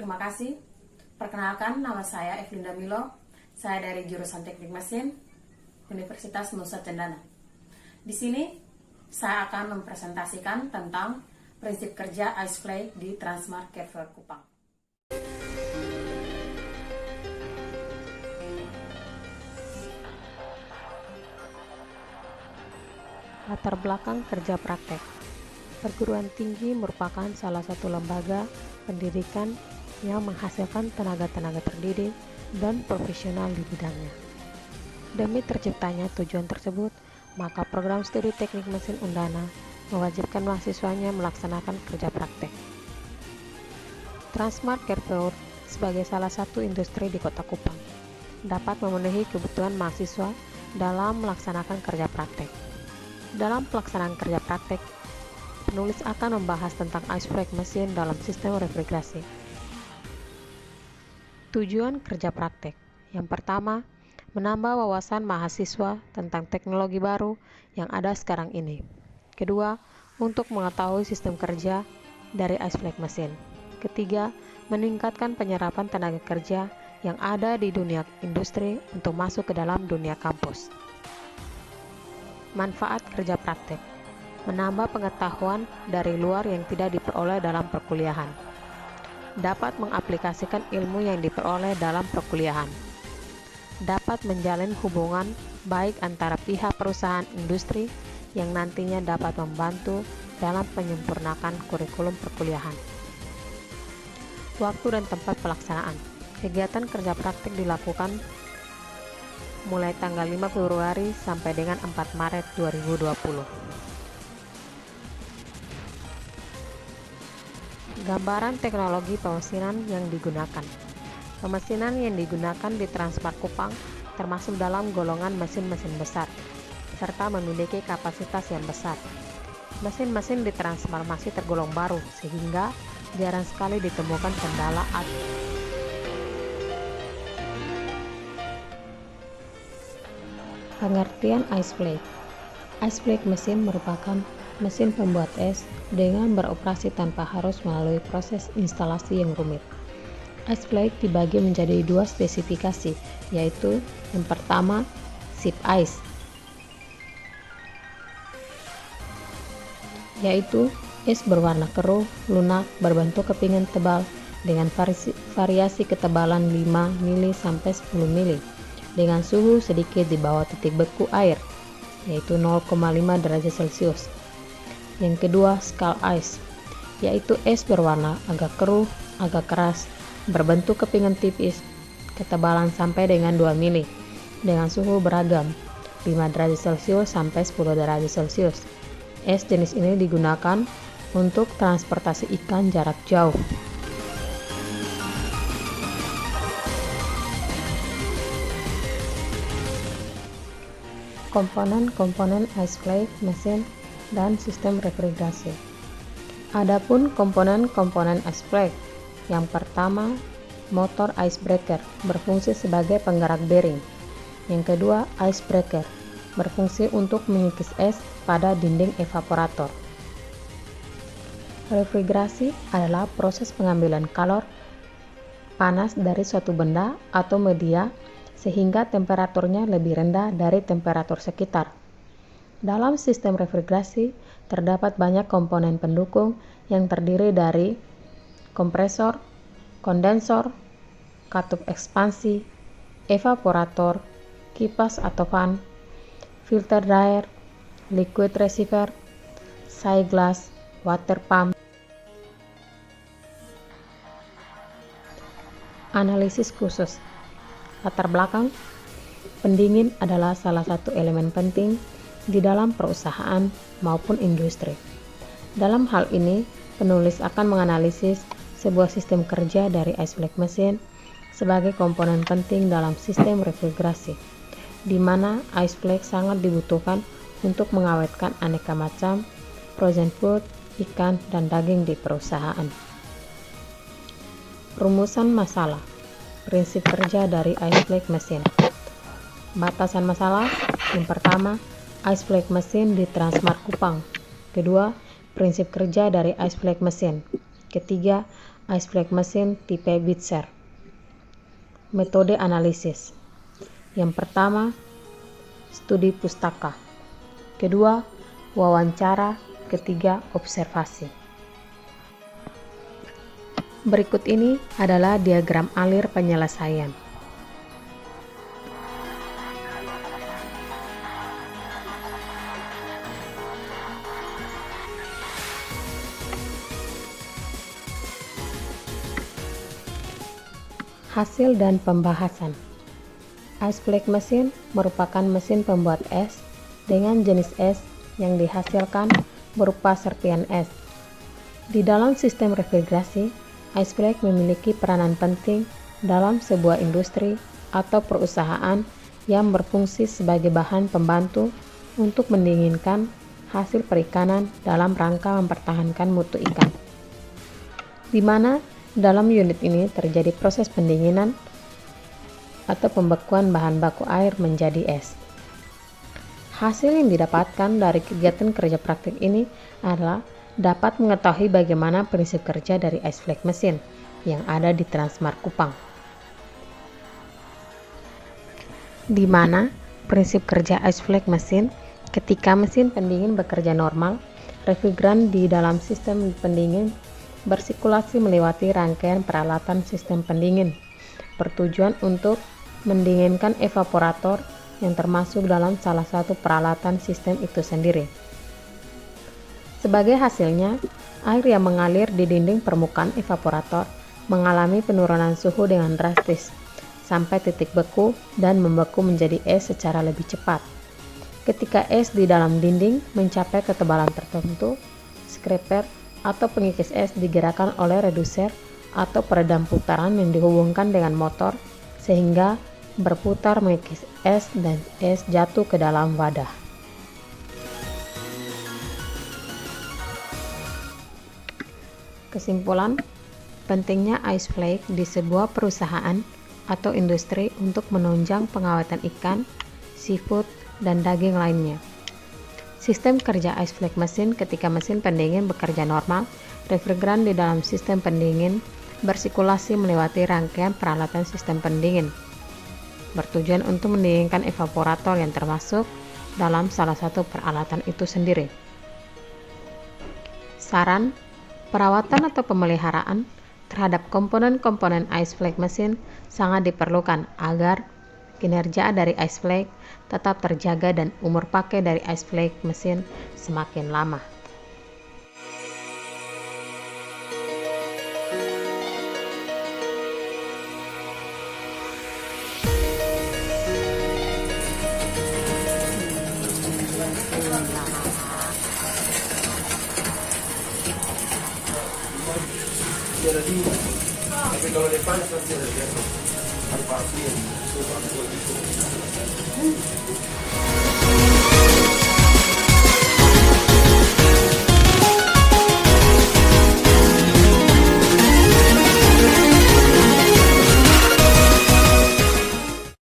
terima kasih. Perkenalkan, nama saya Evelinda Milo. Saya dari jurusan Teknik Mesin Universitas Nusa Cendana. Di sini saya akan mempresentasikan tentang prinsip kerja Iceflake di Transmart Carrefour Kupang. Latar belakang kerja praktek. Perguruan tinggi merupakan salah satu lembaga pendidikan yang menghasilkan tenaga-tenaga terdidik dan profesional di bidangnya. Demi terciptanya tujuan tersebut, maka program studi teknik mesin Undana mewajibkan mahasiswanya melaksanakan kerja praktek. Transmart Carrefour sebagai salah satu industri di Kota Kupang dapat memenuhi kebutuhan mahasiswa dalam melaksanakan kerja praktek. Dalam pelaksanaan kerja praktek, penulis akan membahas tentang Iceflake mesin dalam sistem refrigerasi. Tujuan kerja praktek. Yang pertama, menambah wawasan mahasiswa tentang teknologi baru yang ada sekarang ini. Kedua, untuk mengetahui sistem kerja dari Iceflake mesin. Ketiga, meningkatkan penyerapan tenaga kerja yang ada di dunia industri untuk masuk ke dalam dunia kampus. Manfaat kerja praktek. Menambah pengetahuan dari luar yang tidak diperoleh dalam perkuliahan. Dapat mengaplikasikan ilmu yang diperoleh dalam perkuliahan. Dapat menjalin hubungan baik antara pihak perusahaan industri yang nantinya dapat membantu dalam menyempurnakan kurikulum perkuliahan. Waktu dan tempat pelaksanaan. Kegiatan kerja praktik dilakukan mulai tanggal 5 Februari sampai dengan 4 Maret 2020. Gambaran teknologi pemesinan yang digunakan. Pemesinan yang digunakan di Transmart Kupang termasuk dalam golongan mesin-mesin besar, serta memiliki kapasitas yang besar. Mesin-mesin di Transmart masih tergolong baru, sehingga jarang sekali ditemukan kendala atau pengertian Iceflake. Iceflake mesin merupakan mesin pembuat es dengan beroperasi tanpa harus melalui proses instalasi yang rumit. Iceflake dibagi menjadi dua spesifikasi, yaitu yang pertama, ship ice, yaitu es berwarna keruh, lunak, berbentuk kepingan tebal dengan variasi ketebalan 5 mili sampai 10 mili. Dengan suhu sedikit di bawah titik beku air, yaitu 0,5 derajat Celcius. Yang kedua, skull ice, yaitu es berwarna agak keruh, agak keras, berbentuk kepingan tipis, ketebalan sampai dengan 2 mili, dengan suhu beragam, 5 derajat Celcius sampai 10 derajat Celcius. Es jenis ini digunakan untuk transportasi ikan jarak jauh. Komponen-komponen Iceflake mesin dan sistem refrigerasi. Adapun komponen-komponen Iceflake, yang pertama, motor icebreaker berfungsi sebagai penggerak bearing. Yang kedua, icebreaker berfungsi untuk mengikis es pada dinding evaporator. Refrigerasi adalah proses pengambilan kalor panas dari suatu benda atau media sehingga temperaturnya lebih rendah dari temperatur sekitar. Dalam sistem refrigerasi, terdapat banyak komponen pendukung yang terdiri dari kompresor, kondensor, katup ekspansi, evaporator, kipas atau fan, filter dryer, liquid receiver, side glass, water pump. Analisis khusus. Latar belakang, pendingin adalah salah satu elemen penting di dalam perusahaan maupun industri. Dalam hal ini, penulis akan menganalisis sebuah sistem kerja dari Iceflake mesin sebagai komponen penting dalam sistem refrigerasi, di mana Iceflake sangat dibutuhkan untuk mengawetkan aneka macam frozen food, ikan, dan daging di perusahaan. Rumusan masalah. Prinsip kerja dari Iceflake mesin. Batasan masalah. Yang pertama, Iceflake mesin di Transmart Kupang. Kedua, prinsip kerja dari Iceflake mesin. Ketiga, ice flake mesin tipe Bitzer. Metode analisis. Yang pertama, studi pustaka. Kedua, wawancara. Ketiga, observasi. Berikut ini adalah diagram alir penyelesaian. Hasil dan pembahasan. Ice flake mesin merupakan mesin pembuat es dengan jenis es yang dihasilkan berupa serpian es. Di dalam sistem refrigerasi, ice flake memiliki peranan penting dalam sebuah industri atau perusahaan yang berfungsi sebagai bahan pembantu untuk mendinginkan hasil perikanan dalam rangka mempertahankan mutu ikan, di mana dalam unit ini terjadi proses pendinginan atau pembekuan bahan baku air menjadi es. Hasil yang didapatkan dari kegiatan kerja praktik ini adalah dapat mengetahui bagaimana prinsip kerja dari ice flake mesin yang ada di Transmart Kupang, di mana prinsip kerja ice flake mesin ketika mesin pendingin bekerja normal, refrigeran di dalam sistem pendingin bersirkulasi melewati rangkaian peralatan sistem pendingin, bertujuan untuk mendinginkan evaporator yang termasuk dalam salah satu peralatan sistem itu sendiri. Sebagai hasilnya, air yang mengalir di dinding permukaan evaporator mengalami penurunan suhu dengan drastis sampai titik beku dan membeku menjadi es secara lebih cepat. Ketika es di dalam dinding mencapai ketebalan tertentu, scraper atau pengikis es digerakkan oleh reduser atau peredam putaran yang dihubungkan dengan motor sehingga berputar mengikis es dan es jatuh ke dalam wadah. Kesimpulan, pentingnya ice flake di sebuah perusahaan atau industri untuk menunjang pengawatan ikan, seafood, dan daging lainnya. Sistem kerja ice flake mesin ketika mesin pendingin bekerja normal, refrigeran di dalam sistem pendingin bersirkulasi melewati rangkaian peralatan sistem pendingin, bertujuan untuk mendinginkan evaporator yang termasuk dalam salah satu peralatan itu sendiri. Saran, perawatan atau pemeliharaan terhadap komponen-komponen ice flake mesin sangat diperlukan agar kinerja dari ice flake tetap terjaga dan umur pakai dari ice flake mesin semakin lama. Tapi kalau dipanas pasti ada biasa. Harus